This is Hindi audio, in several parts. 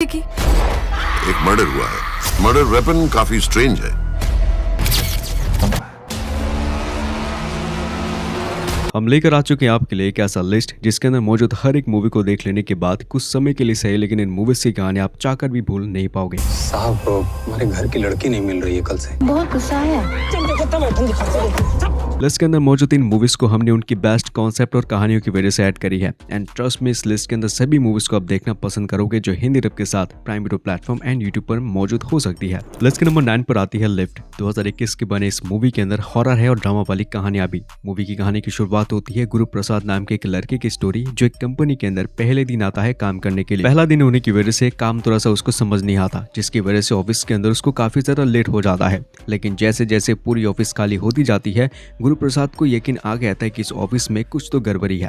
की? एक मर्डर हुआ है। मर्डर वेपन काफी स्ट्रेंज है। हम लेकर आ चुके हैं आपके लिए एक ऐसा लिस्ट जिसके अंदर मौजूद हर एक मूवी को देख लेने के बाद कुछ समय के लिए सही, लेकिन इन मूवीज की कहानी आप चाहकर भी भूल नहीं पाओगे। साहब, हमारे घर की लड़की नहीं मिल रही है कल से। बहुत गुस्सा है। लिस्ट के अंदर मौजूद इन मूवीज को हमने उनकी बेस्ट कॉन्सेप्ट और कहानियों की वजह से ऐड करी है। एंड ट्रस्ट में इस लिस्ट के अंदर सभी मूवीज को आप देखना पसंद करोगे जो हिंदी डब के साथ prime video platform and YouTube पर मौजूद हो सकती है। लिस्ट के नंबर 9 पर आती है लिफ्ट। 2021 के बने इस मूवी के अंदर हॉरर है और ड्रामा वाली कहानियां भी। मूवी की कहानी की शुरुआत होती है गुरु प्रसाद नाम के एक लड़के की स्टोरी जो एक कंपनी के अंदर पहले दिन आता है काम करने के लिए। पहला दिन होने की वजह से काम थोड़ा सा उसको समझ नहीं आता, जिसकी वजह से ऑफिस के अंदर उसको काफी ज्यादा लेट हो जाता है। लेकिन जैसे जैसे पूरी ऑफिस खाली होती जाती है, गुरु प्रसाद को यकीन आ गया था कि इस ऑफिस में कुछ तो गड़बड़ी है।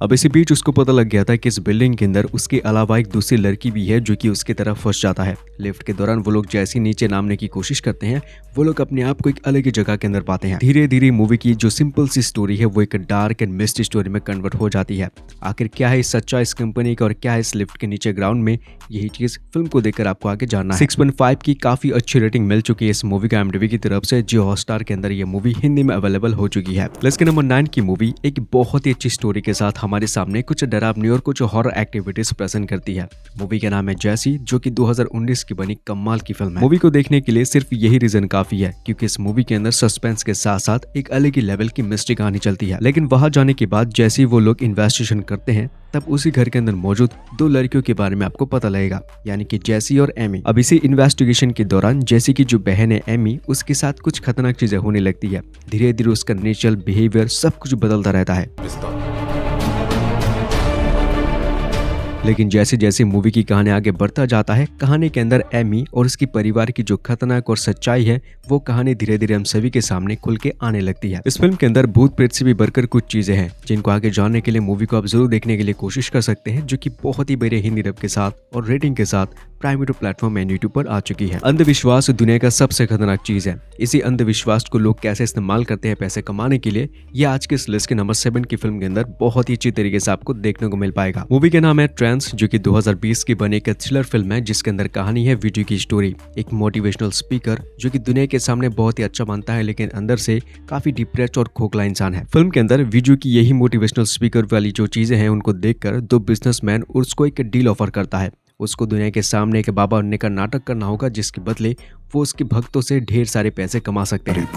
अब इसी बीच उसको पता लग गया था कि इस बिल्डिंग के अंदर उसके अलावा एक दूसरी लड़की भी है जो कि उसकी तरफ फंस जाता है। लिफ्ट के दौरान वो लोग जैसे नीचे नामने की कोशिश करते हैं, वो लोग अपने आप को एक अलग ही जगह के अंदर पाते हैं। धीरे धीरे मूवी की जो सिंपल सी स्टोरी है वो एक डार्क एंड मिस्ट्री स्टोरी में कन्वर्ट हो जाती है। आखिर क्या है सच्चा इस कंपनी का और क्या है इस लिफ्ट के नीचे ग्राउंड में, यही चीज फिल्म को देखकर आपको आगे जानना है। 6.5 की काफी अच्छी रेटिंग मिल चुकी है इस मूवी का IMDb की तरफ से। जियो हॉटस्टार के अंदर ये मूवी हिंदी में अवेलेबल हो चुकी है। लिस्ट के नंबर 9 की मूवी एक बहुत ही अच्छी स्टोरी के साथ हमारे सामने कुछ डरावनी और कुछ हॉरर एक्टिविटीज प्रेजेंट करती है। मूवी का नाम है जैसी, जो कि 2019 की बनी कमाल की फिल्म है। मूवी को देखने के लिए सिर्फ यही रीजन काफी है क्योंकि इस मूवी के अंदर सस्पेंस के साथ साथ एक अलग ही लेवल की मिस्ट्री कहानी चलती है। लेकिन वहां जाने के बाद जैसे वो लोग इन्वेस्टिगेशन करते हैं, तब उसी घर के अंदर मौजूद 2 लड़कियों के बारे में आपको पता लगेगा, यानी कि जैसी और एमी। अब इसी इन्वेस्टिगेशन के दौरान जैसी की जो बहन है एमी, उसके साथ कुछ खतरनाक चीजें होने लगती है। धीरे धीरे उसका नेचर, बिहेवियर सब कुछ बदलता रहता है। लेकिन जैसे जैसे मूवी की कहानी आगे बढ़ता जाता है, कहानी के अंदर एमी और उसकी परिवार की जो खतरनाक और सच्चाई है वो कहानी धीरे धीरे हम सभी के सामने खुल के आने लगती है। इस फिल्म के अंदर भूत प्रेत से भी बढ़कर कुछ चीजें हैं जिनको आगे जानने के लिए मूवी को आप जरूर देखने के लिए कोशिश कर सकते हैं, जो कि बहुत ही बड़े हिंदी डब के साथ और रेटिंग के साथ prime video platform and YouTube पर आ चुकी है। अंधविश्वास दुनिया का सबसे खतरनाक चीज है। इसी अंधविश्वास को लोग कैसे इस्तेमाल करते हैं पैसे कमाने के लिए, ये आज के इस लिस्ट के नंबर 7 की फिल्म के अंदर बहुत ही अच्छी तरीके से आपको देखने को मिल पाएगा। मूवी का नाम है ट्रांस, जो कि 2020 की बनी एक थ्रिलर फिल्म है जिसके अंदर कहानी है वीडियो की स्टोरी। एक मोटिवेशनल स्पीकर जो कि दुनिया के सामने बहुत ही अच्छा बनता है, लेकिन अंदर से काफी डिप्रेस्ड और खोखला इंसान है। फिल्म के अंदर वीडियो की यही मोटिवेशनल स्पीकर वाली जो चीजें हैं उनको देखकर 2 बिजनेसमैन उसको एक डील ऑफर करता है। उसको दुनिया के सामने एक बाबा बनने का नाटक करना होगा, जिसके बदले वो उसके भक्तों से ढेर सारे पैसे कमा सकते हैं।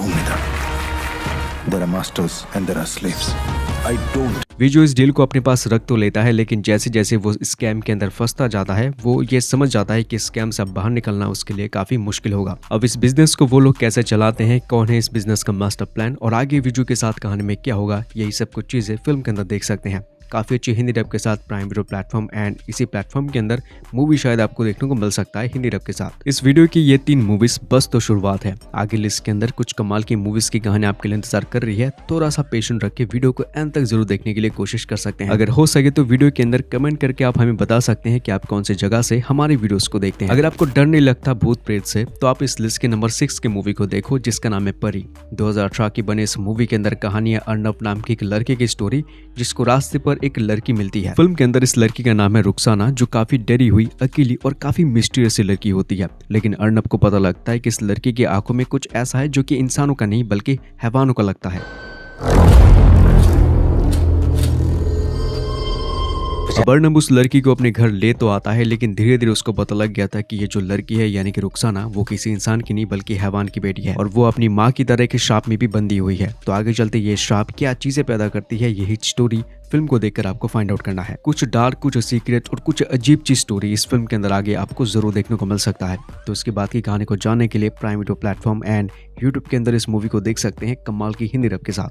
विजू इस डील को अपने पास रख तो लेता है, लेकिन जैसे जैसे वो स्कैम के अंदर फंसता जाता है, वो ये समझ जाता है कि स्कैम से बाहर निकलना उसके लिए काफी मुश्किल होगा। अब इस बिजनेस को वो लोग कैसे चलाते हैं, कौन है इस बिजनेस का मास्टर प्लान और आगे विजू के साथ कहानी में क्या होगा, यही सब कुछ चीजें फिल्म के अंदर देख सकते हैं। काफी अच्छी हिंदी डब के साथ प्राइम वीडियो प्लेटफॉर्म एंड इसी प्लेटफॉर्म के अंदर मूवी शायद आपको देखने को मिल सकता है हिंदी डब के साथ। इस वीडियो की ये 3 मूवीज बस तो शुरुआत है, आगे लिस्ट के अंदर कुछ कमाल की मूवीज की कहानी आपके लिए इंतजार कर रही है। थोड़ा सा पेशेंट रख के वीडियो को एंड तक जरूर देखने के लिए कोशिश कर सकते हैं। अगर हो सके तो वीडियो के अंदर कमेंट करके आप हमें बता सकते हैं कि आप कौन सी जगह से हमारे वीडियोस को देखते हैं। अगर आपको डर नहीं लगता भूत प्रेत से, तो आप इस लिस्ट के नंबर 6 की मूवी को देखो जिसका नाम है परी। 2018 की बने इस मूवी के अंदर कहानी है अर्नब नाम के एक लड़के की स्टोरी, जिसको रास्ते पर एक लड़की मिलती है। फिल्म के अंदर इस लड़की का नाम है रुखसाना, जो काफी डरी हुई, अकेली और काफी मिस्टीरियस लड़की होती है। लेकिन अर्नब को पता लगता है कि इस लड़की की आंखों में कुछ ऐसा है जो कि इंसानों का नहीं बल्कि हैवानों का लगता है। अर्नब उस लड़की को अपने घर ले तो आता है, लेकिन धीरे धीरे उसको पता लग गया था कि ये जो लड़की है यानी कि रुखसाना, वो किसी इंसान की नहीं बल्कि हैवान की बेटी है और वो अपनी माँ की तरह के श्राप में भी बंधी हुई है। तो आगे चलते ये श्राप क्या चीजें पैदा करती है, यही स्टोरी फिल्म को देखकर आपको फाइंड आउट करना है। कुछ डार्क, कुछ सीक्रेट और कुछ अजीब ची स्टोरी इस फिल्म के अंदर आगे आपको जरूर देखने को मिल सकता है। तो इसके बाद की कहानी को जानने के लिए prime video platform and YouTube के अंदर इस मूवी को देख सकते हैं कमाल की हिंदी डब के साथ।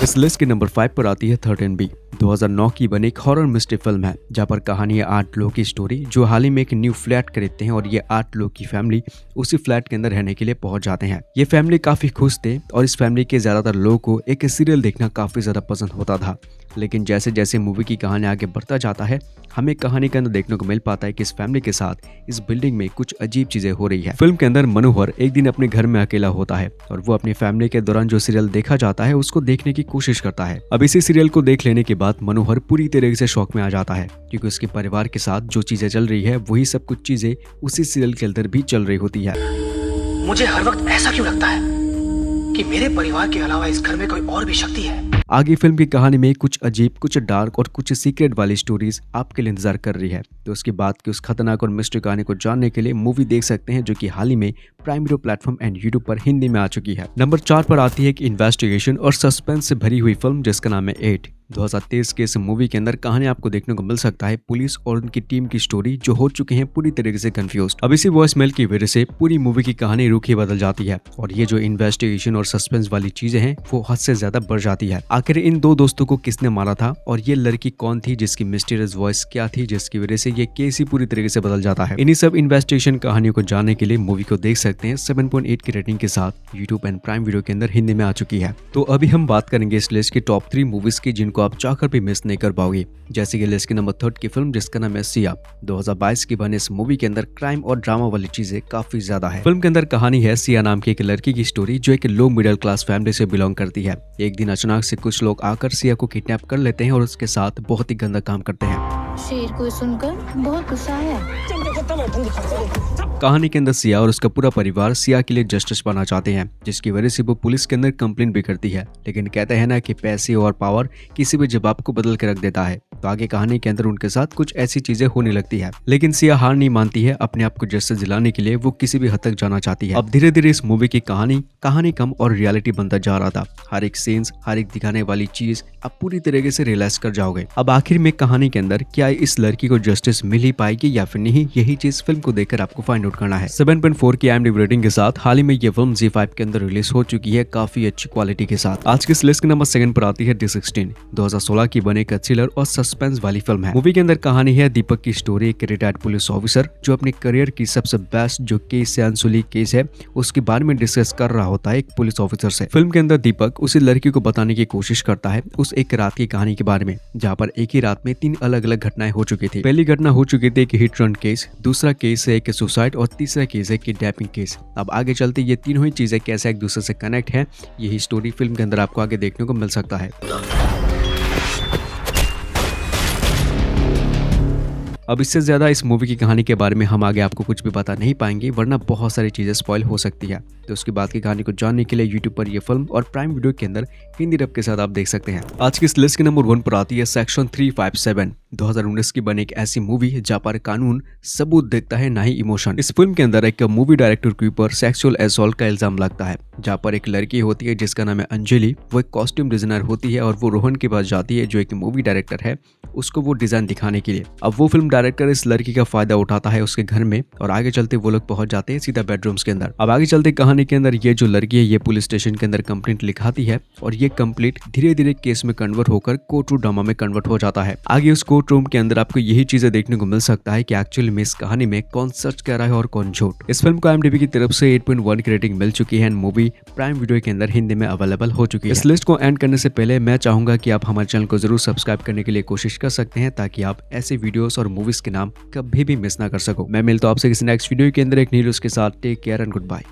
इस लिस्ट के नंबर 5 पर आती है 13B। 2009 की बनी एक हॉरर मिस्ट्री फिल्म है जहाँ पर कहानी है 8 लोगों की स्टोरी जो हाल ही में एक न्यू फ्लैट खरीदते हैं और ये 8 लोग की फैमिली उसी फ्लैट के अंदर रहने के लिए पहुंच जाते हैं। ये फैमिली काफी खुश थे और इस फैमिली के ज्यादातर लोगों को एक सीरियल देखना काफी ज्यादा पसंद होता था। लेकिन जैसे जैसे मूवी की कहानी आगे बढ़ता जाता है हमें कहानी के अंदर देखने को मिल पाता है कि इस फैमिली के साथ इस बिल्डिंग में कुछ अजीब चीजें हो रही है। फिल्म के अंदर मनोहर एक दिन अपने घर में अकेला होता है और वो अपनी फैमिली के दौरान जो सीरियल देखा जाता है उसको देखने की कोशिश करता है। अब इसी सीरियल को देख लेने के बाद मनोहर पूरी तरह से शौक में आ जाता है क्योंकि उसके परिवार के साथ जो चीजें चल रही है वही सब कुछ चीजें उसी सीरियल के अंदर भी चल रही होती है। मुझे हर वक्त ऐसा क्यों लगता है कि मेरे परिवार के अलावा इस घर में कोई और भी शक्ति है। आगे फिल्म की कहानी में कुछ अजीब, कुछ डार्क और कुछ सीक्रेट वाली स्टोरीज आपके लिए इंतजार कर रही है। तो उसके बाद की उस खतरनाक और मिस्ट्री कहानी को जानने के लिए मूवी देख सकते हैं जो कि हाल ही में prime video platform and YouTube पर हिंदी में आ चुकी है। नंबर 4 पर आती है एक इन्वेस्टिगेशन और सस्पेंस से भरी हुई फिल्म जिसका नाम है 8। 2023 के इस मूवी के अंदर कहानी आपको देखने को मिल सकता है पुलिस और उनकी टीम की स्टोरी जो हो चुके हैं पूरी तरीके से कंफ्यूज्ड। अब इसी वॉइस मेल की वजह से पूरी मूवी की कहानी रुख ही बदल जाती है और ये जो इन्वेस्टिगेशन और सस्पेंस वाली चीजें हैं वो हद से ज्यादा बढ़ जाती है। आखिर इन दो दोस्तों को किसने मारा था और ये लड़की कौन थी जिसकी मिस्टीरियस वॉइस क्या थी जिसकी वजह से ये केस ही पूरी तरीके से बदल जाता है। इन्हीं सब इन्वेस्टिगेशन कहानियों को जानने के लिए मूवी को देख सकते हैं 7.8 की रेटिंग के साथ यूट्यूब एंड प्राइम वीडियो के अंदर हिंदी में आ चुकी है। तो अभी हम बात करेंगे इस लिस्ट की टॉप 3 मूवीज की जिनको आप चाहकर भी मिस नहीं कर पाओगे। जैसे कि लिस्ट के नंबर 3 की फिल्म जिसका नाम है सिया। 2022 की बने इस मूवी के अंदर क्राइम और ड्रामा वाली चीजें काफी ज्यादा है। फिल्म के अंदर कहानी है सिया नाम की एक लड़की की स्टोरी जो एक लो मिडिल क्लास फैमिली से बिलोंग करती है। एक दिन अचानक से कुछ लोग आकर सिया को किडनैप कर लेते हैं और उसके साथ बहुत ही गंदा काम करते हैं। शेर को सुनकर बहुत गुस्सा आया। कहानी के अंदर सिया और उसका पूरा परिवार सिया के लिए जस्टिस पाना चाहते हैं जिसकी वजह से वो पुलिस के अंदर कंप्लेंट भी करती है। लेकिन कहते हैं ना कि पैसे और पावर किसी भी जवाब को बदल के रख देता है। तो आगे कहानी के अंदर उनके साथ कुछ ऐसी चीजें होने लगती है लेकिन सिया हार नहीं मानती है। अपने आप को जस्टिस दिलाने के लिए वो किसी भी हद तक जाना चाहती है। अब धीरे धीरे इस मूवी की कहानी कम और रियलिटी बनता जा रहा था। हर एक सीन्स, हर एक दिखाने वाली चीज आप पूरी तरीके से रियलाइज कर जाओगे। अब आखिर में कहानी के अंदर क्या इस लड़की को जस्टिस मिल ही पाएगी या फिर नहीं, यही चीज फिल्म को देखकर आपको फाइंड आउट करना है। 7.4 की IMDb रेटिंग के साथ हाल ही में ये फिल्म ZEE5 के अंदर रिलीज हो चुकी है काफी अच्छी क्वालिटी के साथ। आज की इस लिस्ट के नंबर 2 पर आती है D16। 2016 की बने एक थ्रिलर और सस्पेंस वाली फिल्म है। मूवी के अंदर कहानी है दीपक की स्टोरी, एक रिटायर्ड पुलिस ऑफिसर जो अपने करियर की सबसे बेस्ट जो केस है, अनसुली केस है, उसके बारे में डिस्कस कर रहा होता है एक पुलिस ऑफिसर से। फिल्म के अंदर दीपक उसी लड़की को बताने की कोशिश करता है उस एक रात की कहानी के बारे में जहाँ पर एक ही रात में 3 अलग अलग घटनाएं हो चुकी थी। पहली घटना हो चुकी थी एक हिट रन केस, दूसरा केस है एक सुसाइड और तीसरा केस है किडनैपिंग केस। अब आगे चलते ये तीनों ही चीजें कैसे एक दूसरे से कनेक्ट है यही स्टोरी फिल्म के अंदर आपको आगे देखने को मिल सकता है। अब इससे ज्यादा इस मूवी की कहानी के बारे में हम आगे आपको कुछ भी बता नहीं पाएंगे वरना बहुत सारी चीजें स्पॉइल हो सकती है। तो उसके बाद की कहानी को जानने के लिए यूट्यूब पर ये फिल्म और प्राइम वीडियो के अंदर हिंदी डब के साथ आप देख सकते हैं। आज की इस लिस्ट के नंबर 1 पर आती है सेक्शन 357। 2019 की बनी एक ऐसी मूवी जहाँ पर कानून सबूत देखता है ना ही इमोशन। इस फिल्म के अंदर एक मूवी डायरेक्टर के ऊपर सेक्सुअल असॉल्ट का इल्जाम लगता है जहाँ पर एक लड़की होती है जिसका नाम है अंजलि। वो एक कॉस्ट्यूम डिजाइनर होती है और वो रोहन के पास जाती है जो एक मूवी डायरेक्टर है उसको वो डिजाइन दिखाने के लिए। अब वो फिल्म डायरेक्टर इस लड़की का फायदा उठाता है उसके घर में और आगे चलते वो लोग पहुंच जाते हैं सीधा बेडरूम्स के अंदर। अब आगे चलते कहानी के अंदर ये जो लड़की है ये पुलिस स्टेशन के अंदर कंप्लेंट लिखाती है और ये कंप्लेंट धीरे धीरे केस में कन्वर्ट होकर कोर्ट रूम ड्रामा में कन्वर्ट हो जाता है। आगे उस कोर्ट रूम के अंदर आपको यही चीजें देखने को मिल सकता है कि एक्चुअली में इस कहानी में कौन सच कह रहा है और कौन झूठ। इस फिल्म को IMDb की तरफ से 8.1 की रेटिंग मिल चुकी है एंड मूवी प्राइम वीडियो के अंदर हिंदी में अवेलेबल हो चुकी है। इस लिस्ट को एंड करने से पहले मैं चाहूंगा कि आप हमारे चैनल को जरूर सब्सक्राइब करने के लिए कोशिश कर सकते हैं ताकि आप ऐसे वीडियोस और मूवीज के नाम कभी भी मिस ना कर सको। मैं मिलता हूं आपसे किसी नेक्स्ट वीडियो के अंदर एक न्यू न्यूज़ के साथ। Take care and good bye.